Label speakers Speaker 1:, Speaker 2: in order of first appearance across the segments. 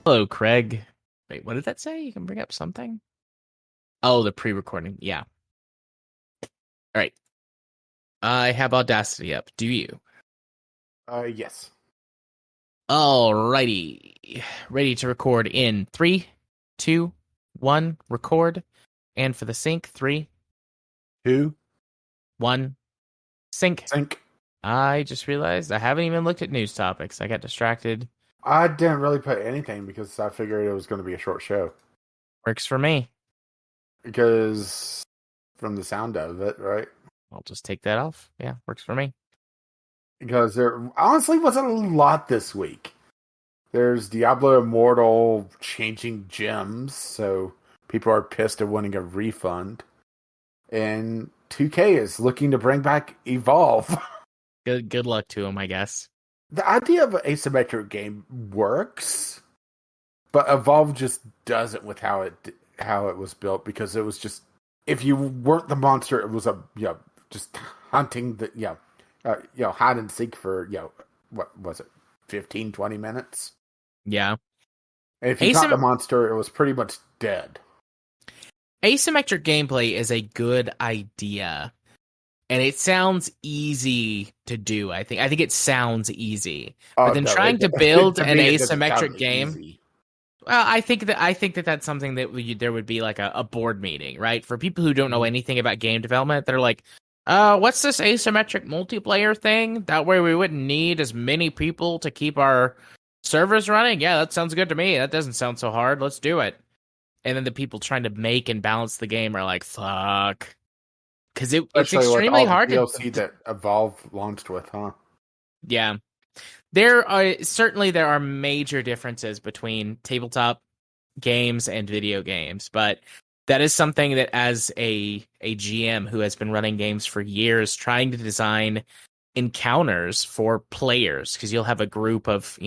Speaker 1: Hello, Craig. Wait, what did that say? You can bring up something? Oh, the pre-recording. Yeah. All right. I have Audacity up. Do you?
Speaker 2: Yes.
Speaker 1: All righty. Ready to record in three, two, one. Record. And for the sync, three,
Speaker 2: Who?
Speaker 1: one. Sync.
Speaker 2: Sync.
Speaker 1: I just realized I haven't even looked at news topics. I got distracted.
Speaker 2: I didn't really put anything because I figured it was going to be a short show.
Speaker 1: Works for me.
Speaker 2: Because from the sound of it, right?
Speaker 1: I'll just take that off. Yeah, works for me.
Speaker 2: Because there honestly wasn't a lot this week. There's Diablo Immortal changing gems, so people are pissed at winning a refund. And 2K is looking to bring back Evolve.
Speaker 1: Good luck to him, I guess.
Speaker 2: The idea of an asymmetric game works, but Evolve just doesn't with how it was built, because it was just, if you weren't the monster, it was just hunting the hide and seek for what was it, 15, 20 minutes.
Speaker 1: Yeah.
Speaker 2: And if you caught the monster, it was pretty much dead.
Speaker 1: Asymmetric gameplay is a good idea. And it sounds easy to do. I think it sounds easy. But then trying to build an asymmetric game. Easy. Well, I think that that's something that there would be like a board meeting, right? For people who don't know anything about game development, they're like, what's this asymmetric multiplayer thing? That way we wouldn't need as many people to keep our servers running? Yeah, that sounds good to me. That doesn't sound so hard. Let's do it. And then the people trying to make and balance the game are like, fuck. Because it's extremely hard
Speaker 2: to DLC that Evolve launched with, huh?
Speaker 1: Yeah. There are major differences between tabletop games and video games, but that is something that, as a GM who has been running games for years, trying to design encounters for players, because you'll have a group of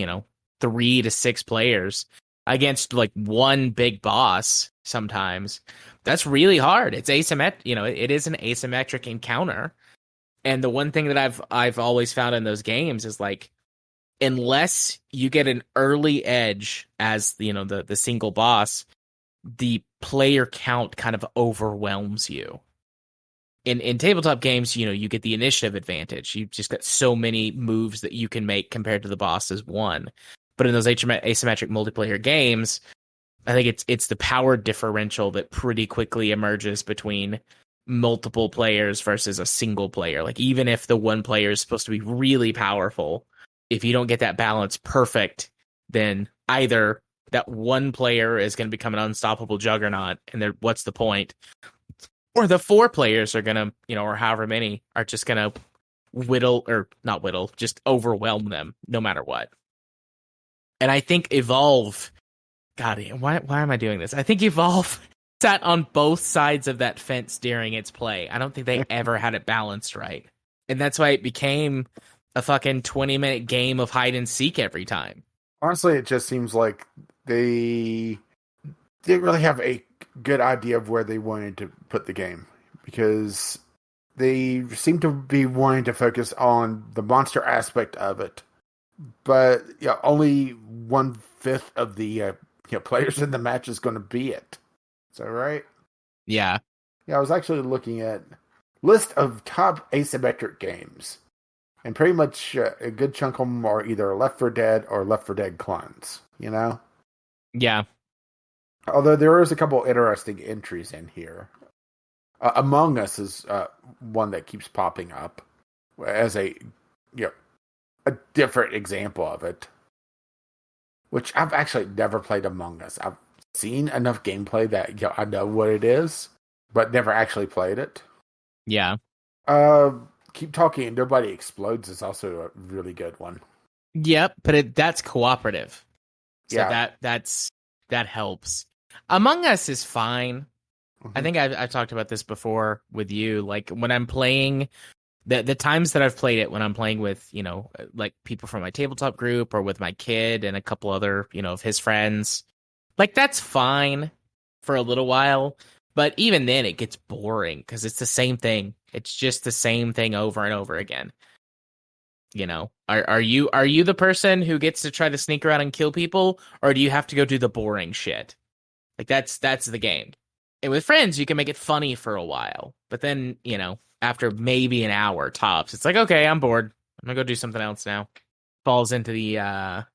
Speaker 1: 3 to 6 players against like one big boss sometimes. That's really hard. It's asymmetric. It is an asymmetric encounter. And the one thing that I've always found in those games is, like, unless you get an early edge as the single boss, the player count kind of overwhelms you. In tabletop games, you get the initiative advantage. You've just got so many moves that you can make compared to the boss as one. But in those asymmetric multiplayer games, I think it's the power differential that pretty quickly emerges between multiple players versus a single player. Like, even if the one player is supposed to be really powerful, if you don't get that balance perfect, then either that one player is going to become an unstoppable juggernaut, and what's the point? Or the 4 players are going to, or however many, are just going to just overwhelm them no matter what. And I think Evolve, God, why am I doing this? I think Evolve sat on both sides of that fence during its play. I don't think they ever had it balanced right. And that's why it became a fucking 20-minute game of hide and seek every time.
Speaker 2: Honestly, it just seems like they didn't really have a good idea of where they wanted to put the game, because they seem to be wanting to focus on the monster aspect of it. But only 1/5 of the players in the match is going to be it. Is that right?
Speaker 1: Yeah.
Speaker 2: Yeah, I was actually looking at list of top asymmetric games, and pretty much a good chunk of them are either Left 4 Dead or Left 4 Dead clones.
Speaker 1: Yeah.
Speaker 2: Although there is a couple interesting entries in here. Among Us is one that keeps popping up as a different example of it, which I've actually never played Among Us. I've seen enough gameplay that I know what it is, but never actually played it.
Speaker 1: Yeah.
Speaker 2: Keep Talking and Nobody Explodes is also a really good one.
Speaker 1: Yep, but that's cooperative. So
Speaker 2: yeah,
Speaker 1: that helps. Among Us is fine.
Speaker 2: Mm-hmm.
Speaker 1: I think I've talked about this before with you. Like, when I'm playing, the times that I've played it, when I'm playing with, like, people from my tabletop group, or with my kid and a couple other, of his friends, like, that's fine for a little while. But even then, it gets boring because it's the same thing. It's just the same thing over and over again. Are you the person who gets to try to sneak around and kill people, or do you have to go do the boring shit? Like that's the game. And with friends, you can make it funny for a while, but then after maybe an hour tops, it's like, okay, I'm bored. I'm gonna go do something else now. Falls into the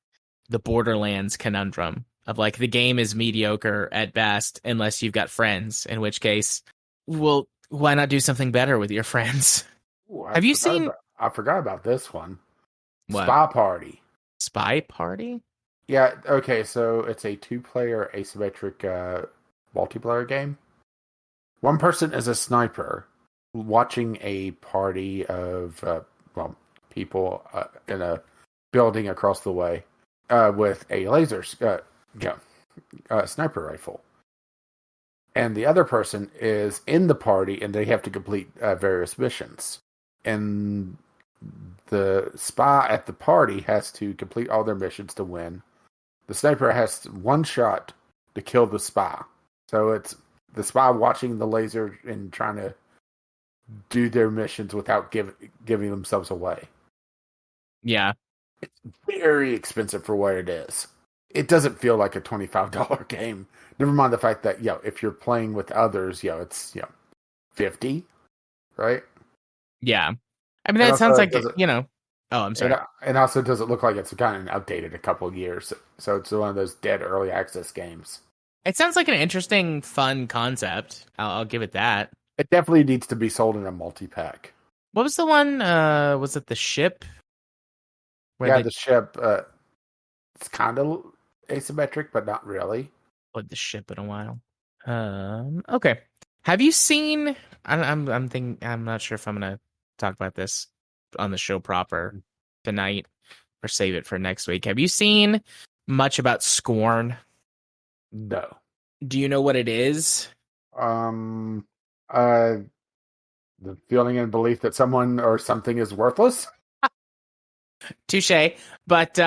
Speaker 1: Borderlands conundrum of like the game is mediocre at best unless you've got friends, in which case, well, why not do something better with your friends?
Speaker 2: Ooh,
Speaker 1: Have you seen
Speaker 2: I forgot about this one.
Speaker 1: what?
Speaker 2: Spy Party.
Speaker 1: Spy Party?
Speaker 2: Yeah, okay, so it's a two-player asymmetric multiplayer game. One person is a sniper watching a party of people in a building across the way with a yeah, sniper rifle. And the other person is in the party and they have to complete various missions. And the spy at the party has to complete all their missions to win. The sniper has one shot to kill the spy. So it's the spy watching the laser and trying to do their missions without giving themselves away.
Speaker 1: Yeah.
Speaker 2: It's very expensive for what it is. It doesn't feel like a $25 game. Never mind the fact that, if you're playing with others, it's, 50, right?
Speaker 1: Yeah. I mean,
Speaker 2: And
Speaker 1: that sounds
Speaker 2: also,
Speaker 1: like, oh, I'm sorry.
Speaker 2: and also doesn't look like it's gotten updated a couple of years. So it's one of those dead early access games.
Speaker 1: It sounds like an interesting, fun concept. I'll give it that.
Speaker 2: It definitely needs to be sold in a multi-pack.
Speaker 1: What was the one? Was it the ship? Where
Speaker 2: Yeah,
Speaker 1: they
Speaker 2: the ship, it's kind of asymmetric, but not really.
Speaker 1: played the ship in a while. Okay. Have you seen? I'm thinking. I'm not sure if I'm gonna talk about this on the show proper tonight or save it for next week. Have you seen much about Scorn?
Speaker 2: No.
Speaker 1: Do you know what it is?
Speaker 2: Um, uh, the feeling and belief that someone or something is worthless.
Speaker 1: Touche. But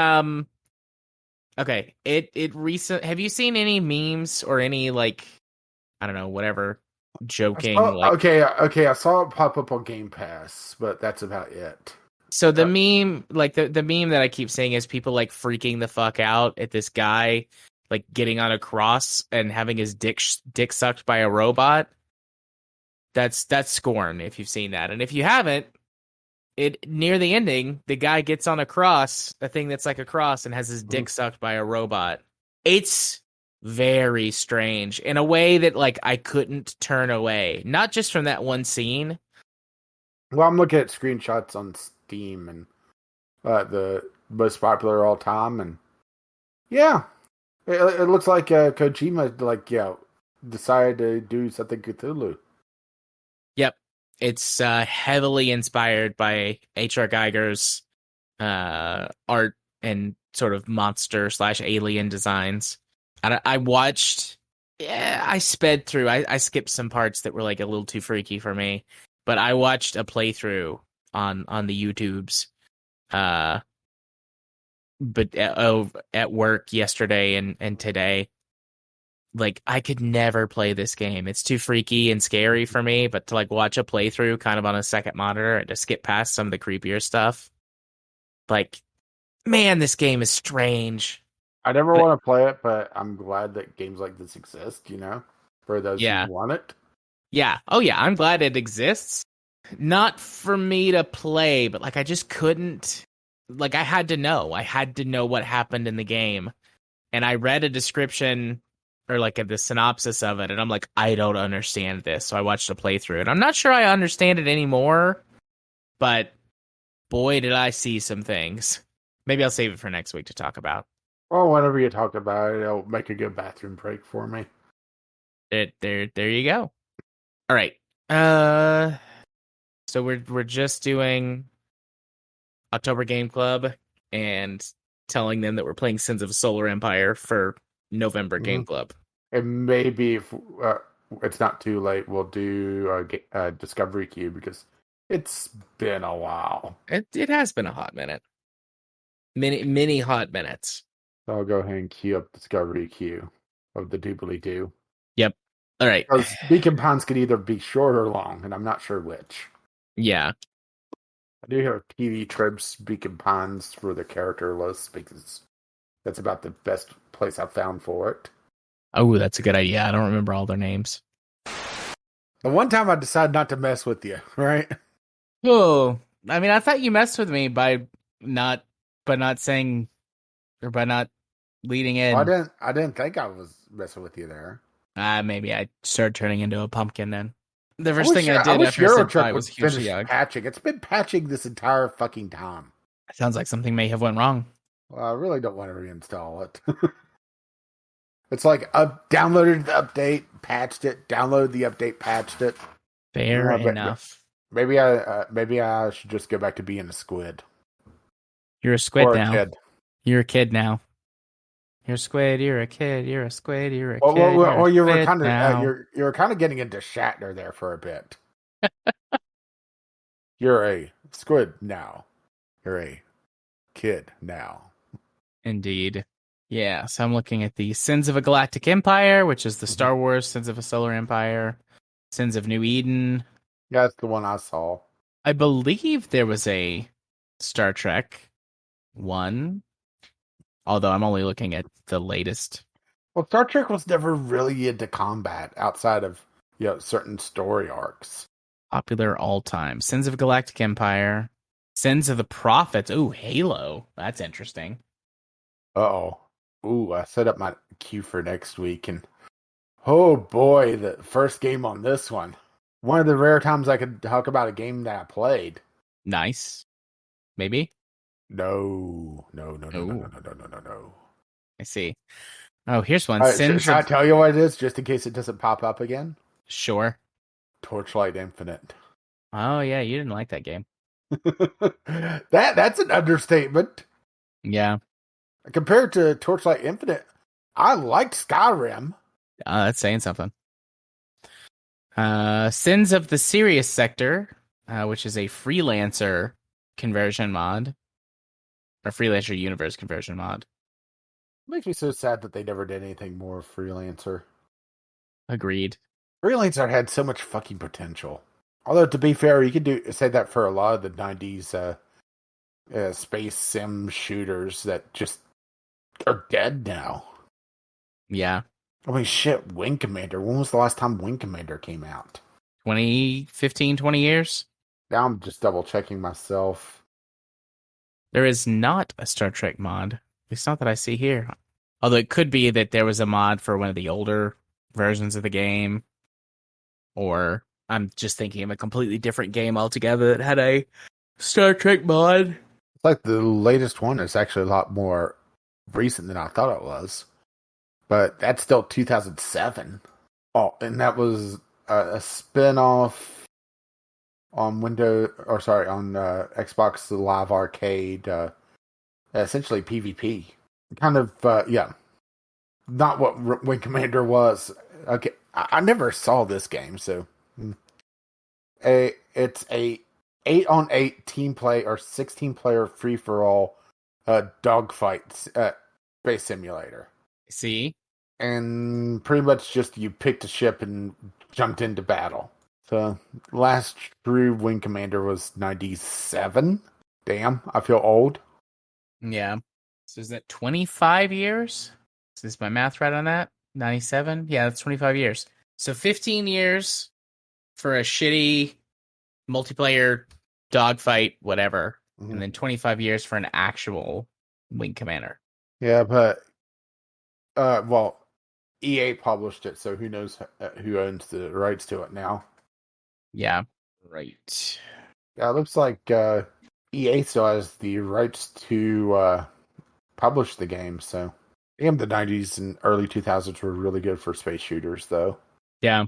Speaker 1: okay. It recent. Have you seen any memes or any like I don't know whatever joking like?
Speaker 2: Okay. I saw it pop up on Game Pass, but that's about it.
Speaker 1: So the meme, like the meme that I keep saying is people like freaking the fuck out at this guy like getting on a cross and having his dick sucked by a robot. That's Scorn if you've seen that. And if you haven't, it near the ending, the guy gets on a cross, a thing that's like a cross and has his dick sucked by a robot. It's very strange in a way that like I couldn't turn away. Not just from that one scene.
Speaker 2: Well, I'm looking at screenshots on Steam and the most popular all time, and yeah, it looks like Kojima decided to do something Cthulhu.
Speaker 1: Yep. It's heavily inspired by H.R. Geiger's art and sort of monster / alien designs. And I watched, I sped through. I skipped some parts that were like a little too freaky for me, but I watched a playthrough on the YouTubes. But at work yesterday and today. Like I could never play this game. It's too freaky and scary for me, but to like watch a playthrough kind of on a second monitor and to skip past some of the creepier stuff. Like, man, this game is strange.
Speaker 2: I never
Speaker 1: But
Speaker 2: want to play it, but I'm glad that games like this exist. For those who
Speaker 1: yeah.
Speaker 2: want it.
Speaker 1: Yeah. Oh yeah, I'm glad it exists. Not for me to play, but like I just couldn't like I had to know. I had to know what happened in the game. And I read a description or like the synopsis of it, and I'm like, I don't understand this. So I watched a playthrough, and I'm not sure I understand it anymore, but boy, did I see some things. Maybe I'll save it for next week to talk about.
Speaker 2: Well, whenever you talk about it, it'll make a good bathroom break for me.
Speaker 1: There you go. All right. So we're just doing October Game Club and telling them that we're playing Sins of a Solar Empire for November Game Club.
Speaker 2: And maybe if it's not too late, we'll do a Discovery Queue because it's been a while.
Speaker 1: It has been a hot minute. Many hot minutes.
Speaker 2: So I'll go ahead and queue up Discovery Queue of the Doobly Doo.
Speaker 1: Yep. All right.
Speaker 2: Because Beacon Pines could either be short or long, and I'm not sure which.
Speaker 1: Yeah.
Speaker 2: I do have TV tropes Beacon Pines for the character list because that's about the best place I've found for it.
Speaker 1: Oh, that's a good idea. I don't remember all their names.
Speaker 2: The one time I decided not to mess with you, right?
Speaker 1: Oh, I mean, I thought you messed with me not by not saying or by not leading
Speaker 2: Well,
Speaker 1: in.
Speaker 2: I didn't think I was messing with you there.
Speaker 1: Maybe I started turning into a pumpkin then. The first thing I
Speaker 2: I
Speaker 1: did
Speaker 2: wish
Speaker 1: after I said
Speaker 2: Eurotruck
Speaker 1: bye was
Speaker 2: would
Speaker 1: hugely
Speaker 2: finish
Speaker 1: young.
Speaker 2: patching. It's been patching this entire fucking time.
Speaker 1: Sounds like something may have went wrong.
Speaker 2: Well, I really don't want to reinstall it. It's like downloaded the update, patched it, downloaded the update, patched it.
Speaker 1: Fair enough.
Speaker 2: Maybe I should just go back to being a squid
Speaker 1: You're a squid
Speaker 2: or a
Speaker 1: now.
Speaker 2: kid.
Speaker 1: You're a kid now. You're a squid. You're a kid. You're a squid. You're a
Speaker 2: Well,
Speaker 1: kid. You're a
Speaker 2: you were
Speaker 1: squid
Speaker 2: kind of
Speaker 1: now.
Speaker 2: you were kind of getting into Shatner there for a bit. You're a squid now. You're a kid now.
Speaker 1: Indeed. Yeah, so I'm looking at the Sins of a Galactic Empire, which is the Star Wars Sins of a Solar Empire, Sins of New Eden.
Speaker 2: Yeah, that's the one I saw.
Speaker 1: I believe there was a Star Trek one, although I'm only looking at the latest.
Speaker 2: Well, Star Trek was never really into combat outside of certain story arcs.
Speaker 1: Popular all time. Sins of a Galactic Empire. Sins of the Prophets. Ooh, Halo. That's interesting.
Speaker 2: Uh-oh. Ooh, I set up my queue for next week, and oh boy, the first game on this one. One of the rare times I could talk about a game that I played.
Speaker 1: Nice. Maybe?
Speaker 2: No, no, no, no, no, no,
Speaker 1: Oh,
Speaker 2: no, no, no, no, no.
Speaker 1: I see. Oh, here's one.
Speaker 2: Should I tell you what it is, just in case it doesn't pop up again?
Speaker 1: Sure.
Speaker 2: Torchlight Infinite.
Speaker 1: Oh, yeah, you didn't like that game.
Speaker 2: That's an understatement.
Speaker 1: Yeah.
Speaker 2: Compared to Torchlight Infinite, I liked Skyrim.
Speaker 1: That's saying something. Sins of the Sirius Sector, which is a freelancer conversion mod, or freelancer universe conversion mod.
Speaker 2: Makes me so sad that they never did anything more with Freelancer.
Speaker 1: Agreed.
Speaker 2: Freelancer had so much fucking potential. Although, to be fair, you could say that for a lot of the 90s space sim shooters that just are dead now.
Speaker 1: Yeah.
Speaker 2: I mean, shit, Wing Commander. When was the last time Wing Commander came out?
Speaker 1: 20, 20 years?
Speaker 2: Now I'm just double checking myself.
Speaker 1: There is not a Star Trek mod. It's not that I see here. Although it could be that there was a mod for one of the older versions of the game. Or I'm just thinking of a completely different game altogether that had a Star Trek mod.
Speaker 2: It's like the latest one is actually a lot more recent than I thought it was. But that's still 2007. Oh, and that was a spin-off on on Xbox Live Arcade, essentially PvP. Kind of, yeah. Not what Wing Commander was. Okay, I never saw this game, so it's a 8-on-8 team play or 16-player free for all dogfight space simulator.
Speaker 1: See?
Speaker 2: And pretty much just you picked a ship and jumped into battle. So last true Wing Commander was 97. Damn, I feel old.
Speaker 1: Yeah. So is that 25 years? Is my math right on that? 97? Yeah, that's 25 years. So 15 years for a shitty multiplayer dogfight, whatever.
Speaker 2: Mm-hmm.
Speaker 1: And then 25 years for an actual Wing Commander.
Speaker 2: Yeah, but well, EA published it, so who knows who owns the rights to it now.
Speaker 1: Yeah. Right.
Speaker 2: Yeah, it looks like EA still has the rights to publish the game, so damn, the 90s and early 2000s were really good for space shooters, though.
Speaker 1: Yeah.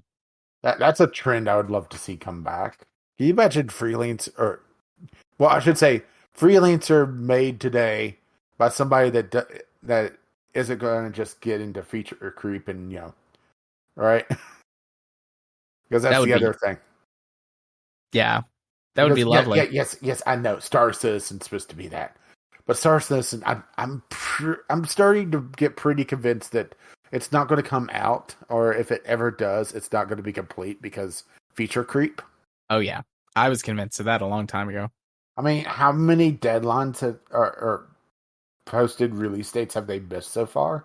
Speaker 2: That's a trend I would love to see come back. Can you imagine freelancer made today by somebody that isn't going to just get into feature creep and right? Because that's the other thing.
Speaker 1: Yeah, that would be lovely.
Speaker 2: Yeah, yes, I know. Star Citizen's supposed to be that, but Star Citizen, I'm starting to get pretty convinced that it's not going to come out, or if it ever does, it's not going to be complete because feature creep.
Speaker 1: Oh yeah, I was convinced of that a long time ago.
Speaker 2: I mean, how many deadlines or posted release dates have they missed so far?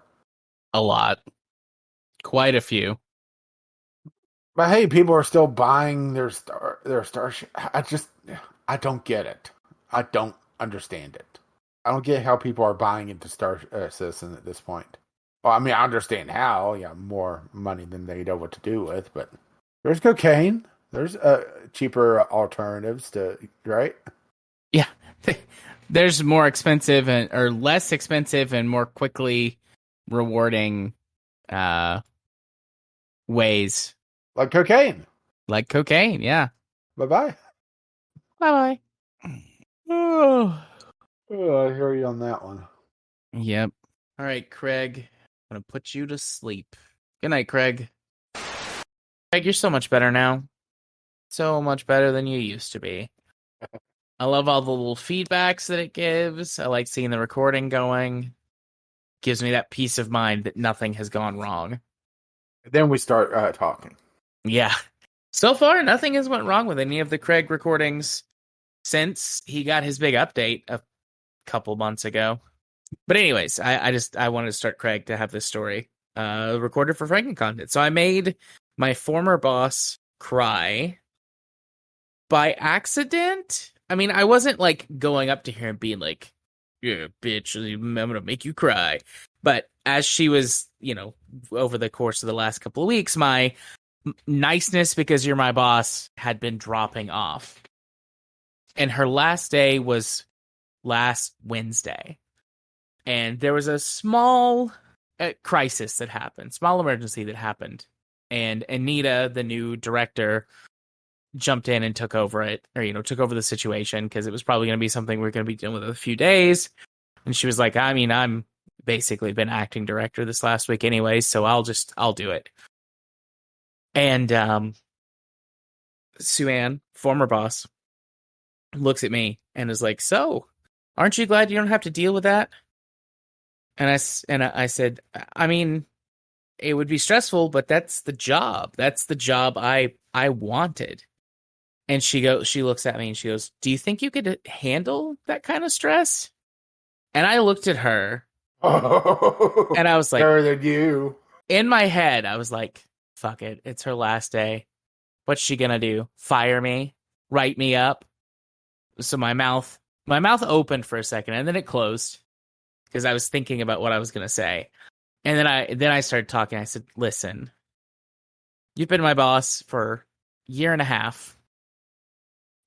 Speaker 1: A lot. Quite a few.
Speaker 2: But hey, people are still buying their Starship. I don't get it. I don't understand it. I don't get how people are buying into Star Citizen at this point. Well, I mean, I understand how. Yeah, more money than they know what to do with. But there's cocaine. There's cheaper alternatives to right.
Speaker 1: Yeah. There's more expensive or less expensive and more quickly rewarding uh ways
Speaker 2: Like cocaine.
Speaker 1: like cocaine. Yeah.
Speaker 2: Bye bye.
Speaker 1: Bye bye. Oh.
Speaker 2: Oh, I hear you on that one.
Speaker 1: Yep. All right, Craig. I'm gonna put you to sleep. Good night, Craig. Craig, you're so much better now. So much better than you used to be. I love all the little feedbacks that it gives. I like seeing the recording going. Gives me that peace of mind that nothing has gone wrong.
Speaker 2: Then we start talking.
Speaker 1: Yeah. So far, nothing has went wrong with any of the Craig recordings since he got his big update a couple months ago. But anyways, I wanted to start Craig to have this story recorded for Fraken content. So I made my former boss cry by accident. I mean, I wasn't like going up to her and being like, "Yeah, bitch, I'm gonna make you cry." But as she was, over the course of the last couple of weeks, my niceness because you're my boss had been dropping off. And her last day was last Wednesday. And there was a small crisis that happened, small emergency that happened. And Anita, the new director, jumped in and took over it, or, took over the situation because it was probably going to be something we're going to be dealing with in a few days. And she was like, I mean, I'm basically been acting director this last week anyway, so I'll do it. And Sue Ann, former boss, looks at me and is like, "So, aren't you glad you don't have to deal with that?" And I said, "I mean, it would be stressful, but that's the job. That's the job I wanted." And she looks at me and she goes, "Do you think you could handle that kind of stress?" And I looked at her and I was like,
Speaker 2: better than you.
Speaker 1: in my head, I was like, fuck it. It's her last day. What's she gonna do? Fire me? Write me up? So my mouth opened for a second and then it closed because I was thinking about what I was gonna say. And then I started talking. I said, "Listen, you've been my boss for a year and a half,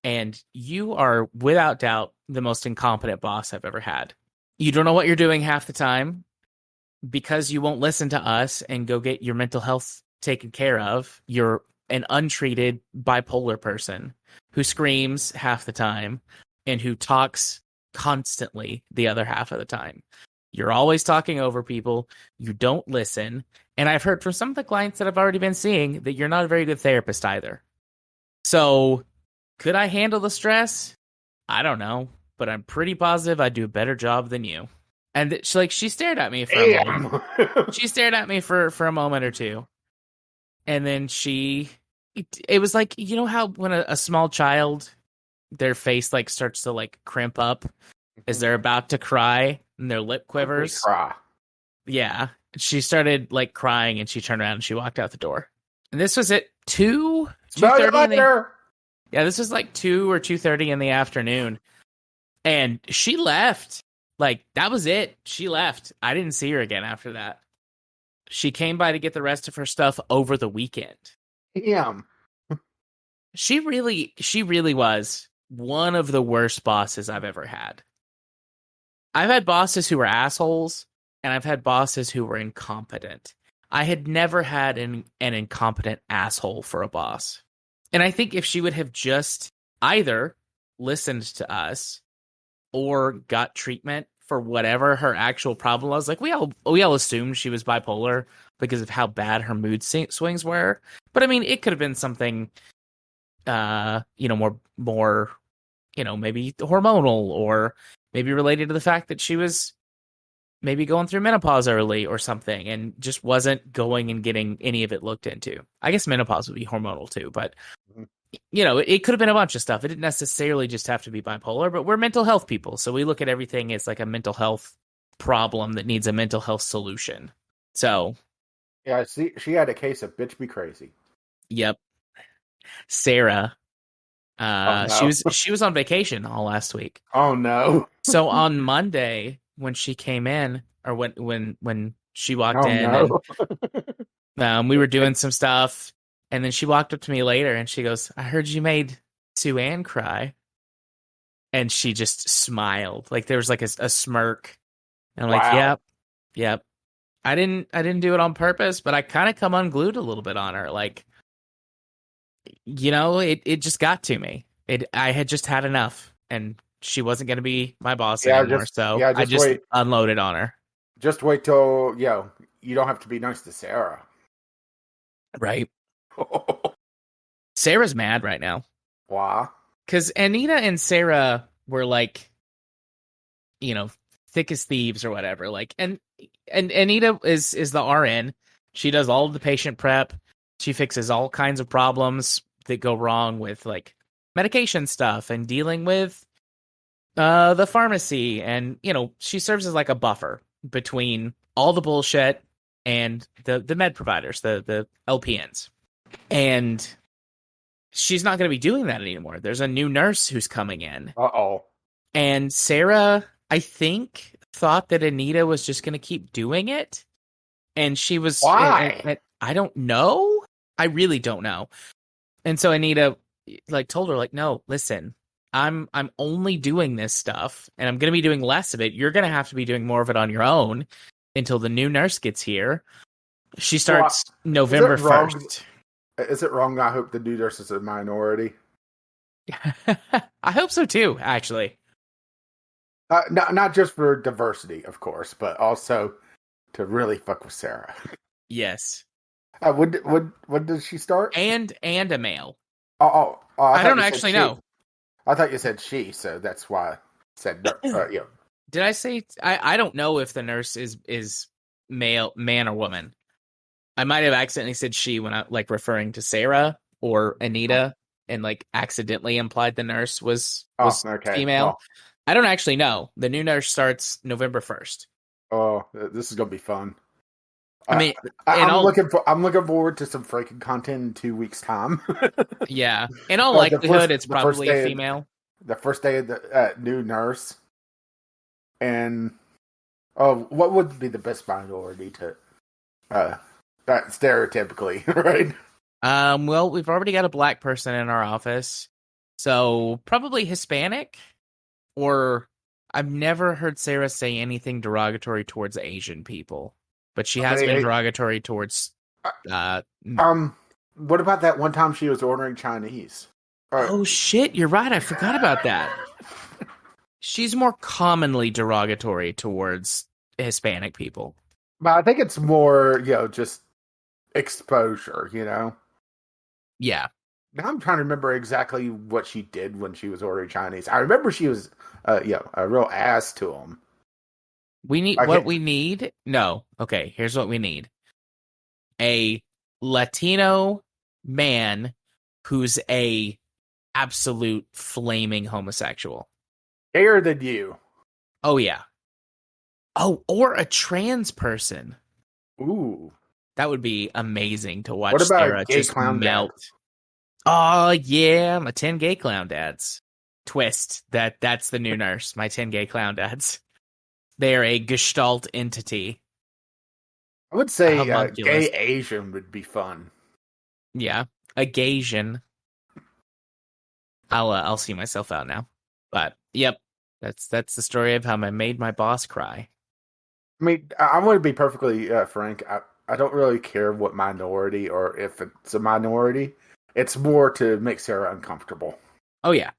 Speaker 1: and you are without doubt the most incompetent boss I've ever had. You don't know what you're doing half the time because you won't listen to us and go get your mental health taken care of. You're an untreated bipolar person who screams half the time and who talks constantly the other half of the time. You're always talking over people. You don't listen. And I've heard from some of the clients that I've already been seeing that you're not a very good therapist either. So could I handle the stress? I don't know, but I'm pretty positive I do a better job than you." And she stared at me for a moment. She stared at me for a moment or two. And then it was like, you know how when a small child, their face like starts to like crimp up as they're about to cry and their lip quivers?
Speaker 2: Cry.
Speaker 1: Yeah. She started like crying and she turned around and she walked out the door. And this was at 2:30 Yeah, this was like 2 or 2:30 in the afternoon. And she left. Like, that was it. She left. I didn't see her again after that. She came by to get the rest of her stuff over the weekend.
Speaker 2: Damn.
Speaker 1: She really was one of the worst bosses I've ever had. I've had bosses who were assholes, and I've had bosses who were incompetent. I had never had an incompetent asshole for a boss. And I think if she would have just either listened to us or got treatment for whatever her actual problem was, like we all assumed she was bipolar because of how bad her mood swings were. But I mean, it could have been something, more, maybe hormonal or maybe related to the fact that she was maybe going through menopause early or something and just wasn't going and getting any of it looked into. I guess menopause would be hormonal too, but it could have been a bunch of stuff. It didn't necessarily just have to be bipolar, but we're mental health people. So we look at everything as like a mental health problem that needs a mental health solution. So,
Speaker 2: Yeah, she had a case of bitch be crazy.
Speaker 1: yep. Sarah,
Speaker 2: Oh no.
Speaker 1: she was on vacation all last week.
Speaker 2: Oh no.
Speaker 1: So on Monday when she came in, or when she walked
Speaker 2: Oh
Speaker 1: in, and
Speaker 2: no.
Speaker 1: we were doing some stuff, and then she walked up to me later and she goes, "I heard you made Sue Ann cry." And she just smiled. Like there was like a smirk. And I'm like,
Speaker 2: Wow.
Speaker 1: "Yep. Yep. I didn't do it on purpose, but I kind of come unglued a little bit on her. Like, it just got to me. I had just had enough, and she wasn't going to be my boss
Speaker 2: Yeah,
Speaker 1: anymore. So I
Speaker 2: just
Speaker 1: just
Speaker 2: wait.
Speaker 1: unloaded on her.
Speaker 2: Just wait till you don't have to be nice to Sarah.
Speaker 1: Right. Sarah's mad right now
Speaker 2: Wow.
Speaker 1: because Anita and Sarah were like, thick as thieves or whatever. Like, and Anita is the RN. She does all of the patient prep. She fixes all kinds of problems that go wrong with like medication stuff and dealing with the pharmacy. And she serves as like a buffer between all the bullshit and the med providers, the LPNs. And she's not going to be doing that anymore. There's a new nurse who's coming in.
Speaker 2: Uh-oh.
Speaker 1: And Sarah, I think, thought that Anita was just going to keep doing it. And she was,
Speaker 2: Why?
Speaker 1: I don't know. I really don't know. And so Anita like told her like, "No, listen, I'm only doing this stuff and I'm going to be doing less of it. You're going to have to be doing more of it on your own until the new nurse gets here." She
Speaker 2: Well,
Speaker 1: starts
Speaker 2: is it
Speaker 1: November
Speaker 2: wrong?
Speaker 1: 1st.
Speaker 2: Is it wrong? I hope the new nurse is a minority.
Speaker 1: I hope so too, actually.
Speaker 2: Not just for diversity, of course, but also to really fuck with Sarah.
Speaker 1: Yes.
Speaker 2: When did she start?
Speaker 1: And a male.
Speaker 2: I
Speaker 1: I
Speaker 2: thought
Speaker 1: don't
Speaker 2: you said
Speaker 1: actually
Speaker 2: she.
Speaker 1: know.
Speaker 2: I thought you said she, so that's why I said yeah.
Speaker 1: Did I say I don't know if the nurse is man or woman. I might have accidentally said she when I like referring to Sarah or Anita and like accidentally implied the nurse was
Speaker 2: Oh, okay.
Speaker 1: female.
Speaker 2: Well,
Speaker 1: I don't actually know. The new nurse starts November 1st.
Speaker 2: oh, this is gonna be fun.
Speaker 1: I mean, and
Speaker 2: I'm
Speaker 1: all
Speaker 2: looking forward to some Fraken content in 2 weeks' time.
Speaker 1: yeah, in all
Speaker 2: The
Speaker 1: likelihood, it's
Speaker 2: the first
Speaker 1: probably a
Speaker 2: day
Speaker 1: female.
Speaker 2: the first day of the new nurse, and what would be the best minority to that stereotypically, right?
Speaker 1: Well, we've already got a black person in our office, so probably Hispanic. Or I've never heard Sarah say anything derogatory towards Asian people, but she has been derogatory towards. Uh,
Speaker 2: What about that one time she was ordering Chinese?
Speaker 1: oh shit, you're right. I forgot about that. She's more commonly derogatory towards Hispanic people.
Speaker 2: But I think it's more, just exposure,
Speaker 1: Yeah.
Speaker 2: Now I'm trying to remember exactly what she did when she was ordering Chinese. I remember she was, a real ass to him.
Speaker 1: We need what we need. No. Okay, here's what we need. A Latino man who's a absolute flaming homosexual.
Speaker 2: Gayer than you.
Speaker 1: Oh yeah. Oh, or a trans person.
Speaker 2: Ooh.
Speaker 1: That would be amazing to watch
Speaker 2: What about
Speaker 1: Sarah
Speaker 2: a gay
Speaker 1: just
Speaker 2: clown
Speaker 1: melt.
Speaker 2: dad?
Speaker 1: Oh yeah, my 10 gay clown dads. Twist. That's the new nurse, my 10 gay clown dads. They're a gestalt entity.
Speaker 2: I would say
Speaker 1: Homunculus.
Speaker 2: gay Asian would be fun.
Speaker 1: Yeah. A Gaysian. I'll see myself out now. But yep. That's the story of how I made my boss cry.
Speaker 2: I mean, I want to be perfectly frank. I don't really care what minority or if it's a minority. It's more to make Sarah uncomfortable.
Speaker 1: Oh yeah.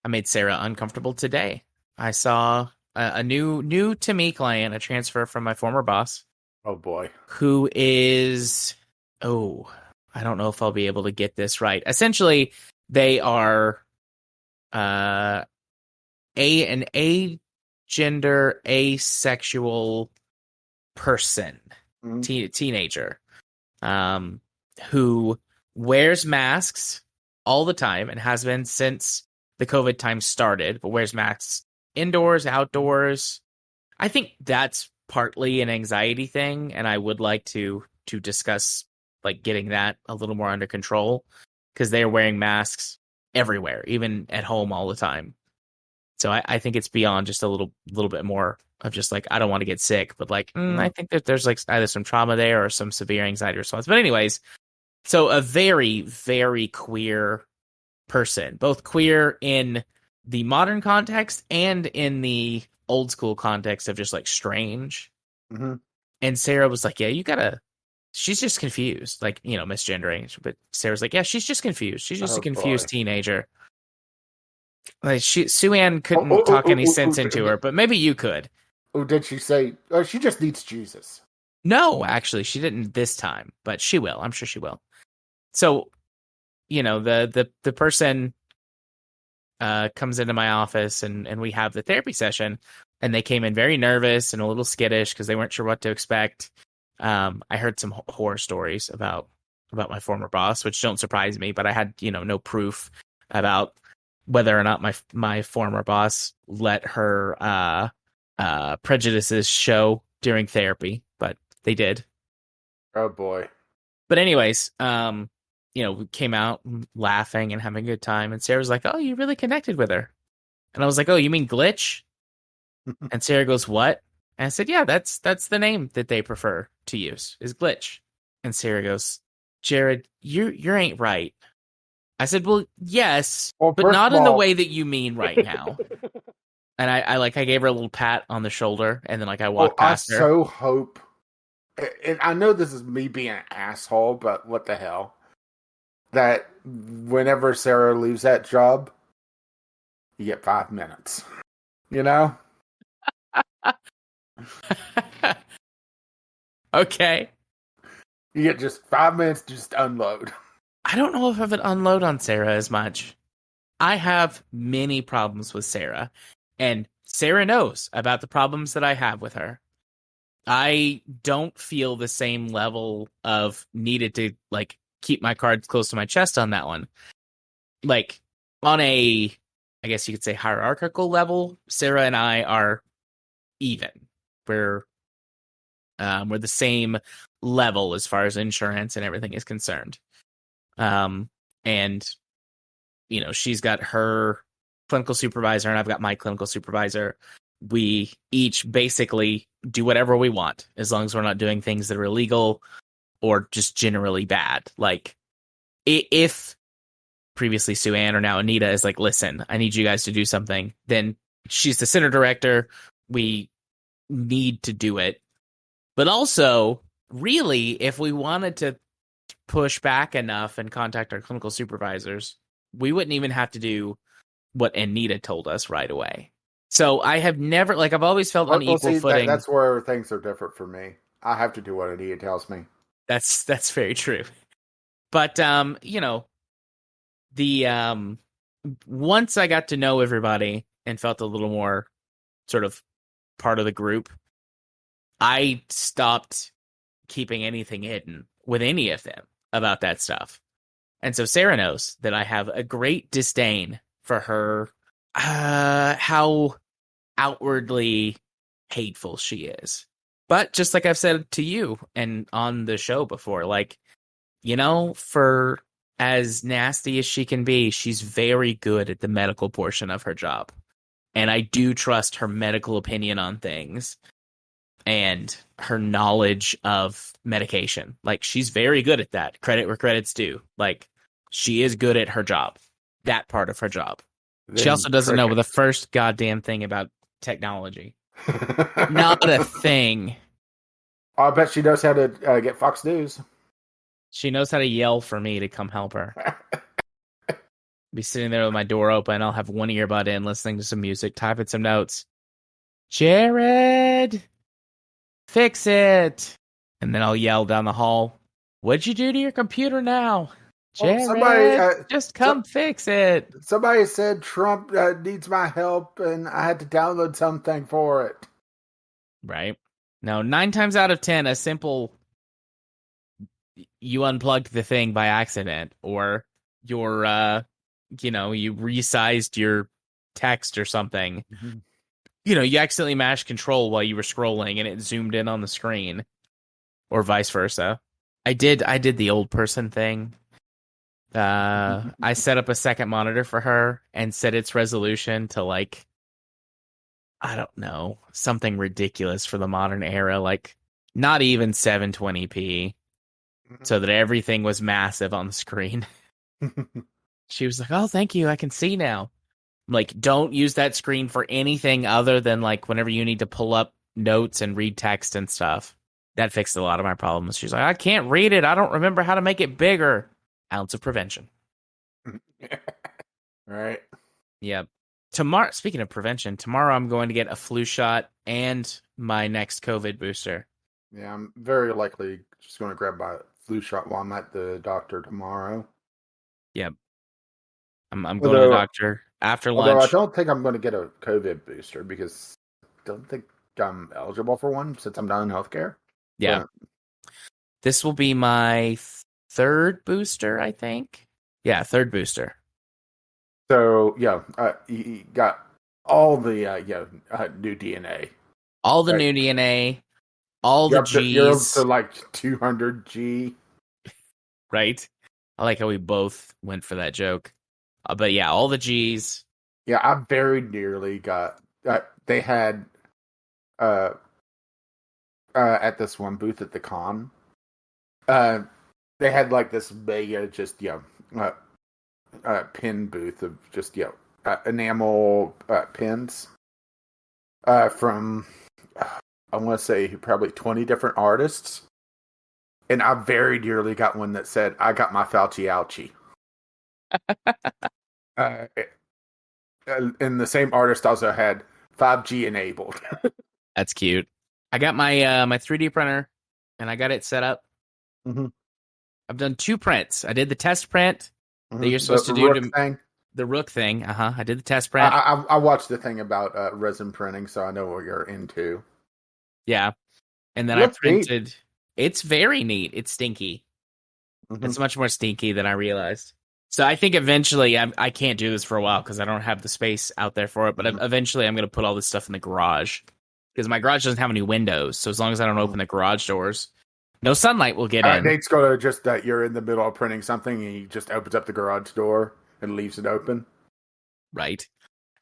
Speaker 1: I made Sarah uncomfortable today. I saw a new to me client, a transfer from my former boss.
Speaker 2: Oh boy.
Speaker 1: Who is I don't know if I'll be able to get this right. Essentially, they are an agender, asexual person, teenager, who wears masks all the time and has been since the COVID time started, but wears masks indoors, outdoors. I think that's partly an anxiety thing, and I would like to discuss like getting that a little more under control because they're wearing masks everywhere, even at home all the time. So I think it's beyond just a little bit more of just like I don't want to get sick, but like I think that there's like either some trauma there or some severe anxiety response. But anyways, so a very, very queer person, both queer in the modern context and in the old school context of just like strange.
Speaker 2: Mm-hmm.
Speaker 1: And Sarah was like, yeah, you gotta, she's just confused, like, misgendering. But Sarah's like, yeah, she's just confused. She's just a
Speaker 2: Oh boy.
Speaker 1: confused teenager. Like Sue Ann
Speaker 2: Oh,
Speaker 1: couldn't
Speaker 2: oh, oh,
Speaker 1: talk
Speaker 2: oh,
Speaker 1: any
Speaker 2: oh,
Speaker 1: sense into her, but maybe you could.
Speaker 2: did she say? Oh, she just needs Jesus.
Speaker 1: No, actually, she didn't this time, but she will. I'm sure she will. So, the person comes into my office and we have the therapy session, and they came in very nervous and a little skittish because they weren't sure what to expect. I heard some horror stories about my former boss, which don't surprise me, but I had, no proof about whether or not my former boss let her prejudices show during therapy, but they did.
Speaker 2: Oh boy.
Speaker 1: But anyways, we came out laughing and having a good time, and Sarah was like, "Oh, you really connected with her," and I was like, "Oh, you mean Glitch?" And Sarah goes, "What?" And I said, "Yeah, that's the name that they prefer to use is Glitch." And Sarah goes, "Jared, you ain't right." I said, "Well, yes,
Speaker 2: Well,
Speaker 1: but
Speaker 2: first
Speaker 1: not
Speaker 2: of
Speaker 1: in the
Speaker 2: all,
Speaker 1: way that you mean right now." And I gave her a little pat on the shoulder, and then I
Speaker 2: oh,
Speaker 1: walked
Speaker 2: I
Speaker 1: past her.
Speaker 2: so hope. And I know this is me being an asshole, but what the hell? That whenever Sarah leaves that job, you get 5 minutes. You know?
Speaker 1: Okay.
Speaker 2: You get just 5 minutes to just unload.
Speaker 1: I don't know if I would unload on Sarah as much. I have many problems with Sarah, and Sarah knows about the problems that I have with her. I don't feel the same level of needed to like keep my cards close to my chest on that one. Like on a, I guess you could say hierarchical level, Sarah and I are even. We're we're the same level as far as insurance and everything is concerned. And she's got her clinical supervisor and I've got my clinical supervisor. We each basically do whatever we want as long as we're not doing things that are illegal or just generally bad. Like if previously Sue Ann or now Anita is like, listen, I need you guys to do something, then she's the center director. We need to do it. But also, really, if we wanted to push back enough and contact our clinical supervisors, we wouldn't even have to do what Anita told us right away. So I have never, like, I've always felt on
Speaker 2: Well,
Speaker 1: equal
Speaker 2: see,
Speaker 1: footing.
Speaker 2: that's where things are different for me. I have to do what Adia tells me.
Speaker 1: That's very true. But the once I got to know everybody and felt a little more sort of part of the group, I stopped keeping anything hidden with any of them about that stuff. And so Sarah knows that I have a great disdain for her, how outwardly hateful she is. But just like I've said to you and on the show before, like, for as nasty as she can be, she's very good at the medical portion of her job. And I do trust her medical opinion on things and her knowledge of medication. Like, she's very good at that. Credit where credit's due. Like, she is good at her job, that part of her job. She also doesn't know the first goddamn thing about technology. Not a thing.
Speaker 2: I bet she knows how to get Fox News.
Speaker 1: She knows how to yell for me to come help her. Be sitting there with my door open. I'll have one earbud in, listening to some music, typing some notes. Jared, fix it. And then I'll yell down the hall, what'd you do to your computer now? Jared, just come fix it.
Speaker 2: Somebody said Trump needs my help and I had to download something for it.
Speaker 1: Right. Now, 9 times out of 10, a simple you unplugged the thing by accident or your you resized your text or something.
Speaker 2: Mhm.
Speaker 1: You accidentally mashed control while you were scrolling and it zoomed in on the screen, or vice versa. I did the old person thing. I set up a second monitor for her and set its resolution to like, I don't know, something ridiculous for the modern era, like not even 720p, so that everything was massive on the screen. She was like, "Oh, thank you, I can see now." I'm like, don't use that screen for anything other than like whenever you need to pull up notes and read text and stuff. That fixed a lot of my problems. She's like, I can't read it. I don't remember how to make it bigger. Ounce of prevention.
Speaker 2: Right.
Speaker 1: Yep. Tomorrow, speaking of prevention, tomorrow I'm going to get a flu shot and my next COVID booster.
Speaker 2: Yeah, I'm very likely just going to grab my flu shot while I'm at the doctor tomorrow.
Speaker 1: Yep. I'm going to the
Speaker 2: Although,
Speaker 1: doctor after
Speaker 2: although I
Speaker 1: lunch.
Speaker 2: don't think I'm going to get a COVID booster because I don't think I'm eligible for one since I'm not in healthcare.
Speaker 1: Yeah.
Speaker 2: But
Speaker 1: This will be my third booster, I think. Yeah, third booster.
Speaker 2: so yeah, you got all the new DNA.
Speaker 1: All the
Speaker 2: Right.
Speaker 1: new DNA, all the
Speaker 2: You're up to
Speaker 1: G's,
Speaker 2: like 200 G.
Speaker 1: right? I like how we both went for that joke. But yeah, all the G's.
Speaker 2: Yeah, I very nearly got. They had uh, at this one booth at the con. Uh, they had like this mega just pin booth of just enamel pins from I want to say probably 20 different artists, and I very nearly got one that said I got my Fauci ouchie. uh, and the same artist also had 5G enabled.
Speaker 1: That's cute. I got my 3D printer and I got it set up.
Speaker 2: Mm-hmm.
Speaker 1: I've done 2 prints. I did the test print that you're
Speaker 2: Mm-hmm.
Speaker 1: supposed to
Speaker 2: The
Speaker 1: do
Speaker 2: Rook
Speaker 1: to
Speaker 2: thing.
Speaker 1: the Rook thing. I did the test print.
Speaker 2: I watched the thing about resin printing, so I know what you're into.
Speaker 1: Yeah. And then
Speaker 2: It
Speaker 1: I
Speaker 2: looks neat.
Speaker 1: printed. It's very neat. It's stinky.
Speaker 2: Mm-hmm.
Speaker 1: It's much more stinky than I realized. So I think eventually I can't do this for a while because I don't have the space out there for it. But
Speaker 2: Mm-hmm.
Speaker 1: eventually I'm going to put all this stuff in the garage because my garage doesn't have any windows. So as long as I don't
Speaker 2: Mm-hmm.
Speaker 1: open the garage doors, no sunlight will get in.
Speaker 2: Nate's going to just that you're in the middle of printing something, and he just opens up the garage door and leaves it open.
Speaker 1: Right.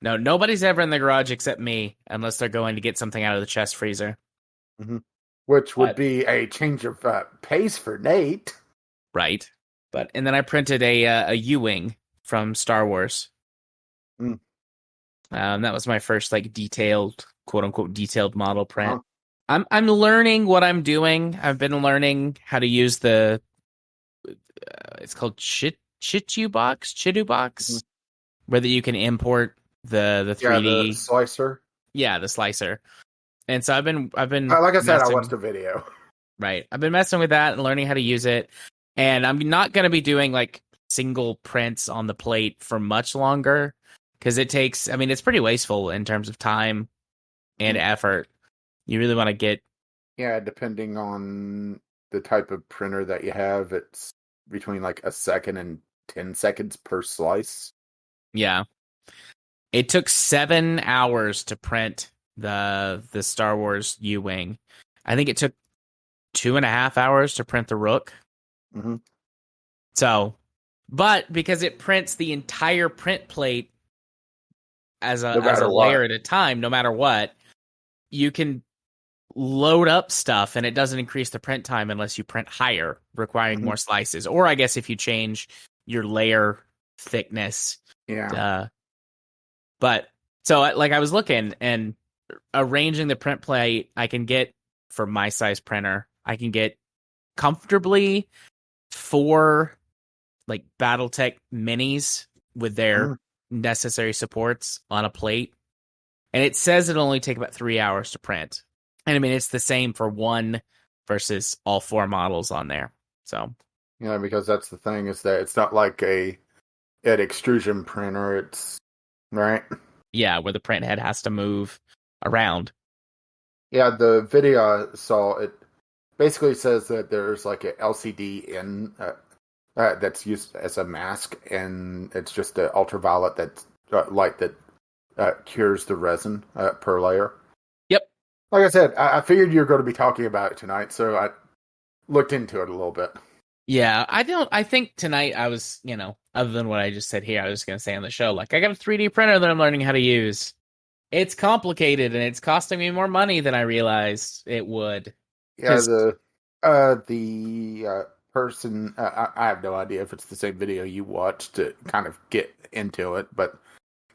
Speaker 1: No, nobody's ever in the garage except me unless they're going to get something out of the chest freezer.
Speaker 2: Mm-hmm. Which would
Speaker 1: But,
Speaker 2: be a change of pace for Nate.
Speaker 1: right. And then I printed a U-wing from Star Wars.
Speaker 2: Mm.
Speaker 1: That was my first like detailed, quote unquote, detailed model print.
Speaker 2: Uh-huh.
Speaker 1: I'm learning what I'm doing. I've been learning how to use the it's called Chitu box,
Speaker 2: Mm-hmm.
Speaker 1: where that you can import the 3D.
Speaker 2: The slicer.
Speaker 1: Yeah, the slicer. And so I've been
Speaker 2: Like I said, I
Speaker 1: messing,
Speaker 2: watched the video.
Speaker 1: right. I've been messing with that and learning how to use it. And I'm not going to be doing like single prints on the plate for much longer because it takes, I mean, it's pretty wasteful in terms of time and effort. You really want to get,
Speaker 2: Yeah, depending on the type of printer that you have, it's between like a second and 10 seconds per slice.
Speaker 1: yeah. It took 7 hours to print the Star Wars U-wing. I think it took 2.5 hours to print the Rook.
Speaker 2: Mm-hmm.
Speaker 1: So, but because it prints the entire print plate as a
Speaker 2: No matter
Speaker 1: layer
Speaker 2: what.
Speaker 1: at a time, no matter what, you can load up stuff and it doesn't increase the print time unless you print higher, requiring
Speaker 2: Mm-hmm.
Speaker 1: more slices. Or I guess if you change your layer thickness.
Speaker 2: Yeah.
Speaker 1: But so like I was looking and arranging the print plate, I can get for my size printer, I can get comfortably 4 like BattleTech minis with their necessary supports on a plate. And it says it'll only take about 3 hours to print. And I mean, it's the same for one versus all 4 models on there. So,
Speaker 2: Yeah, because that's the thing is that it's not like an extrusion printer. It's right.
Speaker 1: yeah, where the print head has to move around.
Speaker 2: Yeah, the video I saw it basically says that there's like a LCD in that's used as a mask, and it's just the ultraviolet that light that cures the resin per layer.
Speaker 1: Yep.
Speaker 2: Like I said, I figured you were going to be talking about it tonight, so I looked into it a little bit.
Speaker 1: Yeah, I think tonight I was, other than what I just said here, I was going to say on the show, like, I got a 3D printer that I'm learning how to use. It's complicated and it's costing me more money than I realized it would.
Speaker 2: Yeah,
Speaker 1: Because,
Speaker 2: the person I have no idea if it's the same video you watched to kind of get into it, but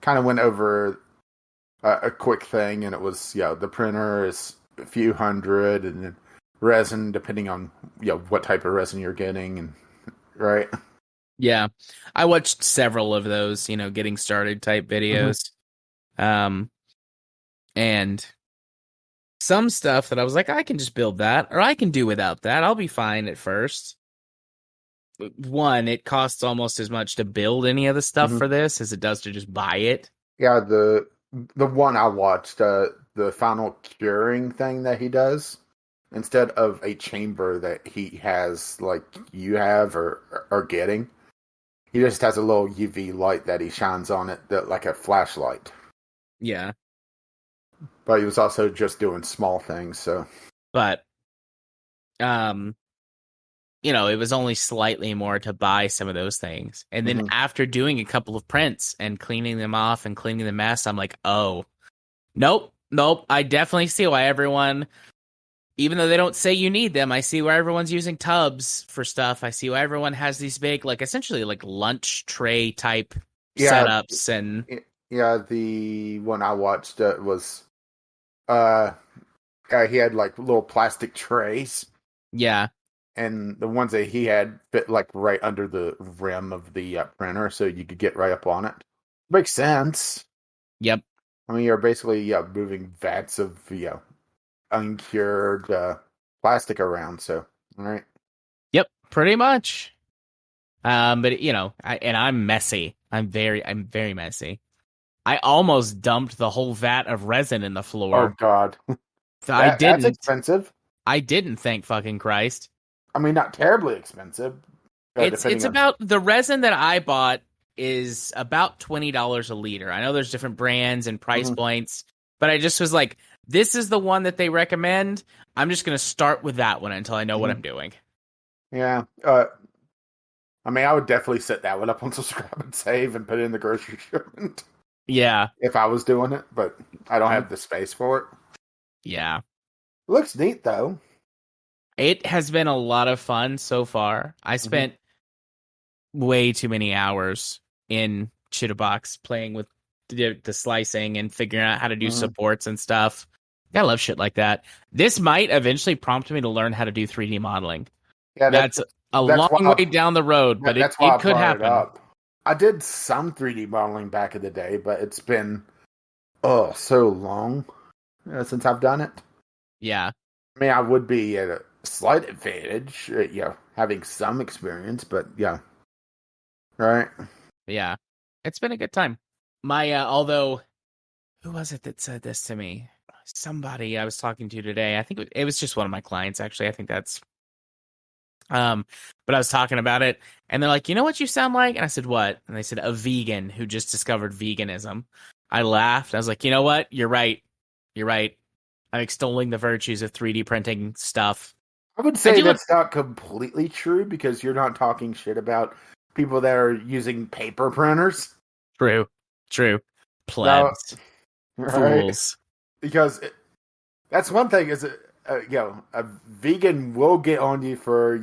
Speaker 2: kind of went over a quick thing, and it was the printer is a few hundred, and then resin depending on what type of resin you're getting, and right.
Speaker 1: yeah, I watched several of those, getting started type
Speaker 2: Hmm.
Speaker 1: videos. Um, and some stuff that I was like, I can just build that, or I can do without that. I'll be fine at first. One, it costs almost as much to build any of the stuff
Speaker 2: Hmm.
Speaker 1: for this as it does to just buy it.
Speaker 2: Yeah, the one I watched, the final curing thing that he does, instead of a chamber that he has like you have or are getting, he just has a little UV light that he shines on it, that like a flashlight.
Speaker 1: Yeah,
Speaker 2: But he was also just doing small things, so.
Speaker 1: but um, it was only slightly more to buy some of those things. And then
Speaker 2: Hmm.
Speaker 1: after doing a couple of prints and cleaning them off and cleaning the mess, I'm like, oh, nope, nope. I definitely see why everyone, even though they don't say you need them, I see why everyone's using tubs for stuff. I see why everyone has these big, like essentially like lunch tray type
Speaker 2: Yeah,
Speaker 1: setups. And
Speaker 2: yeah. The one I watched was uh, he had like little plastic trays,
Speaker 1: yeah,
Speaker 2: and the ones that he had fit like right under the rim of the printer, so you could get right up on it. Makes sense.
Speaker 1: yep,
Speaker 2: I mean, you're basically moving vats of uncured plastic around. So, all right.
Speaker 1: yep, pretty much. But I'm messy. I'm very messy. I almost dumped the whole vat of resin in the
Speaker 2: Oh
Speaker 1: floor.
Speaker 2: God,
Speaker 1: I
Speaker 2: that's
Speaker 1: didn't.
Speaker 2: expensive.
Speaker 1: I didn't, thank fucking Christ.
Speaker 2: I mean, not terribly expensive,
Speaker 1: It's
Speaker 2: depending on.
Speaker 1: about the resin that I bought is about $20 a liter. I know there's different brands and price
Speaker 2: Mhm.
Speaker 1: points, but I just was like, this is the one that they recommend. I'm just gonna start with that one until I know what
Speaker 2: Mhm.
Speaker 1: I'm doing.
Speaker 2: Yeah. I mean, I would definitely set that one up on subscribe and save and put it in the grocery shipment
Speaker 1: Yeah.
Speaker 2: if I was doing it, but I don't
Speaker 1: I
Speaker 2: have the space for it.
Speaker 1: yeah.
Speaker 2: Looks neat though.
Speaker 1: It has been a lot of fun so far. I
Speaker 2: Hmm.
Speaker 1: spent way too many hours in Shitterbox playing with the slicing and figuring out how to do
Speaker 2: Hmm.
Speaker 1: supports and stuff. I love shit like that. This might eventually prompt me to learn how to do 3D modeling.
Speaker 2: Yeah,
Speaker 1: That's a
Speaker 2: that's
Speaker 1: long
Speaker 2: why
Speaker 1: way down the road, but it,
Speaker 2: that's why I
Speaker 1: it could
Speaker 2: brought it
Speaker 1: happen.
Speaker 2: up. I did some 3D modeling back in the day, but it's been so long since I've done it.
Speaker 1: Yeah,
Speaker 2: I mean, I would be at a slight advantage, having some experience, but yeah, right.
Speaker 1: yeah. It's been a good time. Although, who was it that said this to me? Somebody I was talking to today. I think it was just one of my clients, actually. I think that's Um, but I was talking about it, and they're like, "You know what you sound like?" And I said, "What?" And they said, "A vegan who just discovered veganism." I laughed. I was like, "You know what? You're right. You're right. I'm extolling the virtues of 3D printing stuff."
Speaker 2: I would
Speaker 1: I
Speaker 2: say
Speaker 1: do want
Speaker 2: that's not completely true because you're not talking shit about people that are using paper printers.
Speaker 1: true, true,
Speaker 2: No,
Speaker 1: plebs,
Speaker 2: right?
Speaker 1: fools.
Speaker 2: Because that's one thing is, a vegan will get on you for,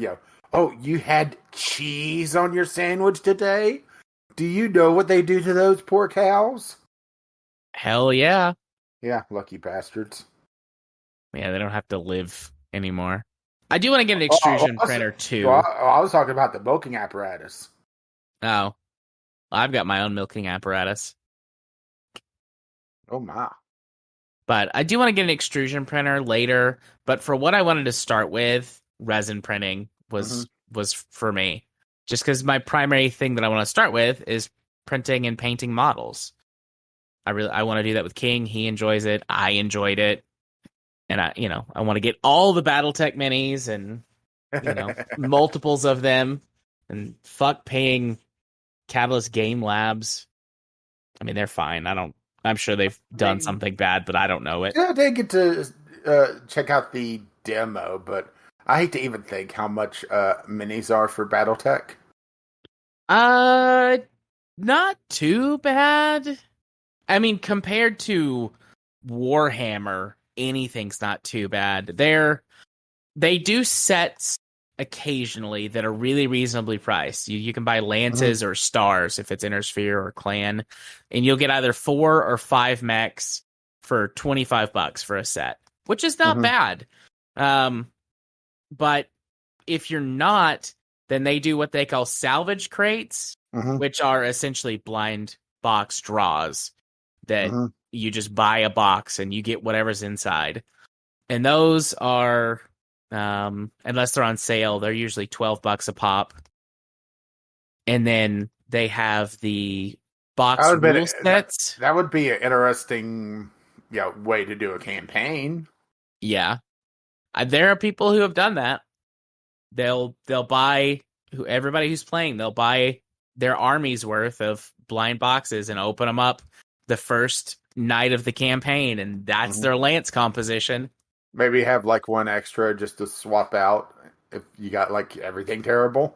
Speaker 2: oh, you had cheese on your sandwich today? Do you know what they do to those poor cows?
Speaker 1: Hell yeah,
Speaker 2: Yeah, lucky bastards.
Speaker 1: yeah. They don't have to live anymore. I do want to get an
Speaker 2: Oh,
Speaker 1: extrusion printer
Speaker 2: well,
Speaker 1: too.
Speaker 2: I was talking about the milking apparatus.
Speaker 1: Oh, I've got my own milking apparatus.
Speaker 2: Oh, my.
Speaker 1: But I do want to get an extrusion printer later. But for what I wanted to start with, resin printing
Speaker 2: Hmm.
Speaker 1: was for me. Just because my primary thing that I want to start with is printing and painting models. I want to do that with King. He enjoys it. I enjoyed it. And I want to get all the BattleTech minis and, multiples of them. And fuck paying Catalyst Game Labs. I mean, they're fine. I'm sure they've
Speaker 2: I
Speaker 1: done
Speaker 2: mean,
Speaker 1: something bad, but I don't know it.
Speaker 2: yeah, I did get to check out the demo, but I hate to even think how much minis are for BattleTech.
Speaker 1: Uh, not too bad. I mean, compared to Warhammer, anything's not too bad. They do sets occasionally that are really reasonably priced. You can buy
Speaker 2: Mm-hmm.
Speaker 1: lances or stars if it's Intersphere or Clan, and you'll get either 4 or 5 mechs for $25 for a set, which is not
Speaker 2: Mm-hmm.
Speaker 1: bad. Um, but if you're not, then they do what they call salvage crates,
Speaker 2: Mm-hmm.
Speaker 1: which are essentially blind box draws that
Speaker 2: Mm-hmm.
Speaker 1: you just buy a box and you get whatever's inside. And those are, unless they're on sale, they're usually $12 a pop. And then they have the
Speaker 2: That
Speaker 1: box
Speaker 2: would be
Speaker 1: rule sets.
Speaker 2: that would be an interesting, way to do a campaign.
Speaker 1: Yeah, there are people who have done that. They'll buy everybody who's playing. They'll buy their army's worth of blind boxes and open them up the first night of the campaign, and that's
Speaker 2: Mm-hmm.
Speaker 1: their lance composition.
Speaker 2: Maybe have like one extra just to swap out if you got like everything terrible.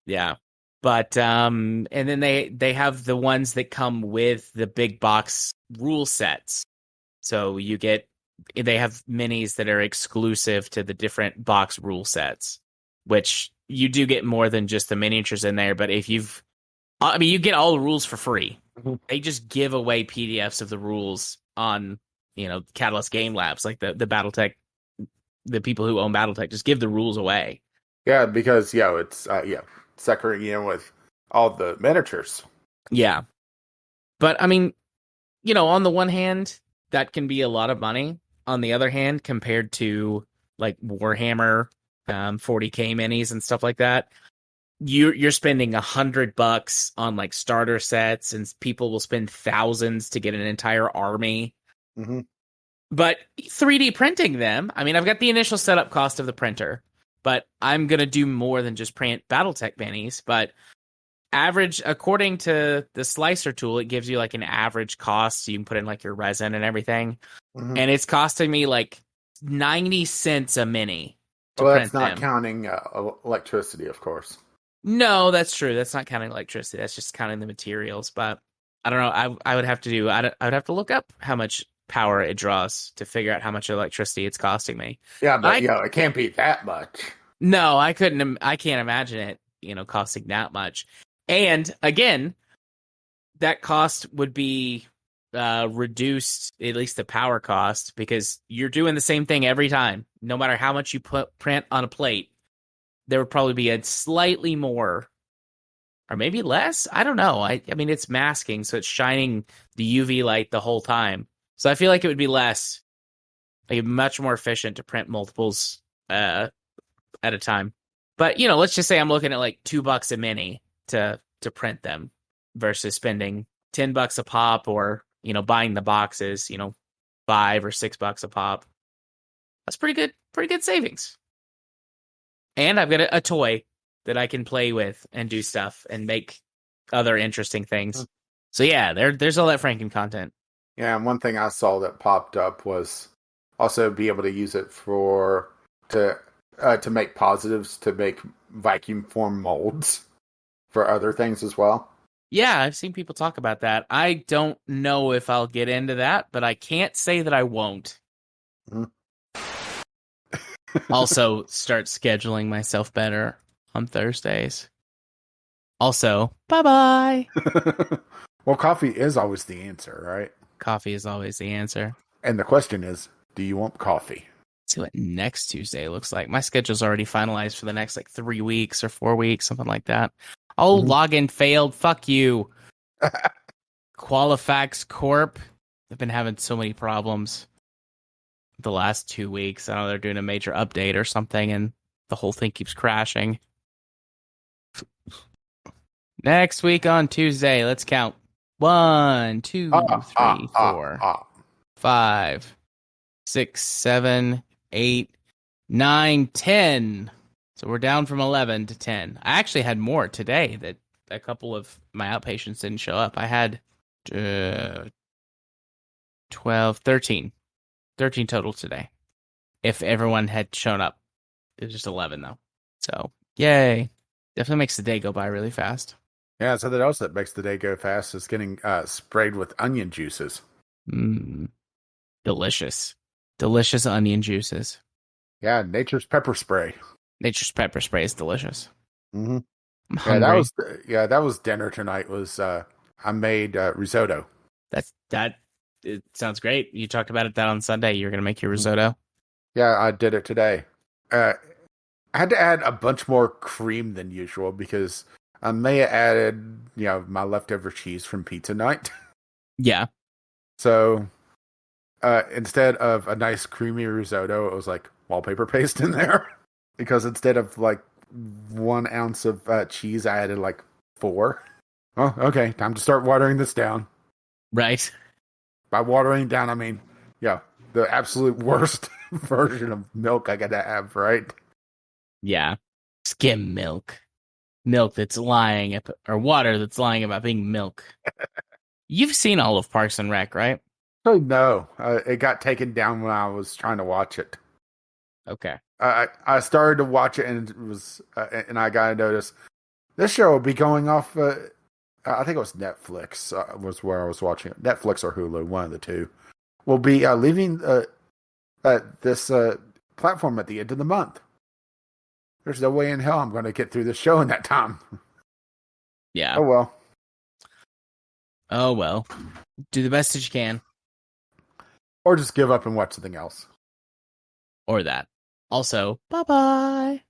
Speaker 1: Yeah. But and then they have the ones that come with the big box rule sets. So they have minis that are exclusive to the different box rule sets, which you do get more than just the miniatures in there, but you get all the rules for free.
Speaker 2: Mhm.
Speaker 1: They just give away PDFs of the rules on, Catalyst Game Labs, like the BattleTech, the people who own BattleTech just give the rules away.
Speaker 2: Yeah, because it's suckering in with all the miniatures.
Speaker 1: Yeah. But I mean, on the one hand, that can be a lot of money. On the other hand, compared to like Warhammer, 40K minis and stuff like that, you're spending $100 on like starter sets, and people will spend thousands to get an entire army.
Speaker 2: Mm-hmm.
Speaker 1: But 3D printing them, I mean, I've got the initial setup cost of the printer, but I'm gonna do more than just print BattleTech minis. But average, according to the slicer tool, it gives you like an average cost, so you can put in like your resin and everything,
Speaker 2: Mm-hmm.
Speaker 1: and it's costing me like 90 cents a mini to
Speaker 2: Well, that's
Speaker 1: print
Speaker 2: not
Speaker 1: them.
Speaker 2: counting electricity, of course.
Speaker 1: No, that's true. That's not counting electricity. That's just counting the materials. But I don't know. I would have to I would have to look up how much power it draws to figure out how much electricity it's costing me.
Speaker 2: Yeah, but
Speaker 1: I
Speaker 2: it can't be that much.
Speaker 1: No, I couldn't. I can't imagine it. Costing that much. And again, that cost would be reduced, at least the power cost, because you're doing the same thing every time. No matter how much you print on a plate, there would probably be a slightly more, or maybe less. I don't know. I mean, it's masking, so it's shining the UV light the whole time. So I feel like it would be less, like much more efficient to print multiples at a time. But let's just say I'm looking at like $2 a mini to print them versus spending $10 a pop, or buying the boxes, $5 or $6 a pop. That's pretty good savings. And I've got a toy that I can play with and do stuff and make other interesting things. So yeah, there's all that Franken content.
Speaker 2: Yeah, and one thing I saw that popped up was also be able to use it to make positives, to make vacuum form molds for other things as well.
Speaker 1: Yeah, I've seen people talk about that. I don't know if I'll get into that, but I can't say that I won't.
Speaker 2: Mhm.
Speaker 1: Also, start scheduling myself better on Thursdays. Also, bye-bye.
Speaker 2: Well, coffee is always the answer, right?
Speaker 1: Coffee is always the answer.
Speaker 2: And the question is, do you want coffee?
Speaker 1: See what next Tuesday looks like. My schedule's already finalized for the next like 3 weeks or 4 weeks, something like that. Oh,
Speaker 2: Mhm.
Speaker 1: login failed. Fuck you. Qualifax Corp. I've been having so many problems the last 2 weeks. I know they're doing a major update or something, and the whole thing keeps crashing. Next week on Tuesday, let's count. 1, 2, 3, 4, 5, 6, 7, 8, 9, 10. So we're down from 11 to 10. I actually had more today that a couple of my outpatients didn't show up. I had 12, 13. 13 total today. If everyone had shown up, it was just 11 though. So, yay. Definitely makes the day go by really fast.
Speaker 2: Yeah, something else that makes the day go fast is getting sprayed with onion juices.
Speaker 1: Mmm, delicious. Delicious onion juices.
Speaker 2: Yeah, nature's pepper spray.
Speaker 1: Nature's pepper spray is delicious.
Speaker 2: Mm-hmm.
Speaker 1: I'm
Speaker 2: Yeah,
Speaker 1: hungry.
Speaker 2: that was dinner tonight. Was I made risotto.
Speaker 1: That it sounds great. You talked about it that on Sunday. You're gonna make your
Speaker 2: Mhm.
Speaker 1: risotto.
Speaker 2: Yeah, I did it today. I had to add a bunch more cream than usual because I may have added, my leftover cheese from pizza night.
Speaker 1: Yeah.
Speaker 2: So instead of a nice creamy risotto, it was like wallpaper paste in there. Because instead of like 1 ounce of cheese, I added like 4. Oh, okay. Time to start watering this down.
Speaker 1: Right.
Speaker 2: By watering down, I mean, yeah, the absolute worst version of milk I gotta have, right?
Speaker 1: Yeah. Skim milk. Milk that's lying or water that's lying about being milk. You've seen all of Parks and Rec, right?
Speaker 2: So no, it got taken down when I was trying to watch it.
Speaker 1: Okay.
Speaker 2: I started to watch it and it was, and I got to notice this show will be going off. I think it was Netflix was where I was watching it. Netflix or Hulu, one of the two, will be leaving this platform at the end of the month. There's no way in hell I'm going to get through this show in that time.
Speaker 1: Yeah.
Speaker 2: Oh well.
Speaker 1: Oh well. Do the best that you can.
Speaker 2: Or just give up and watch something else.
Speaker 1: Or that. Also, bye bye.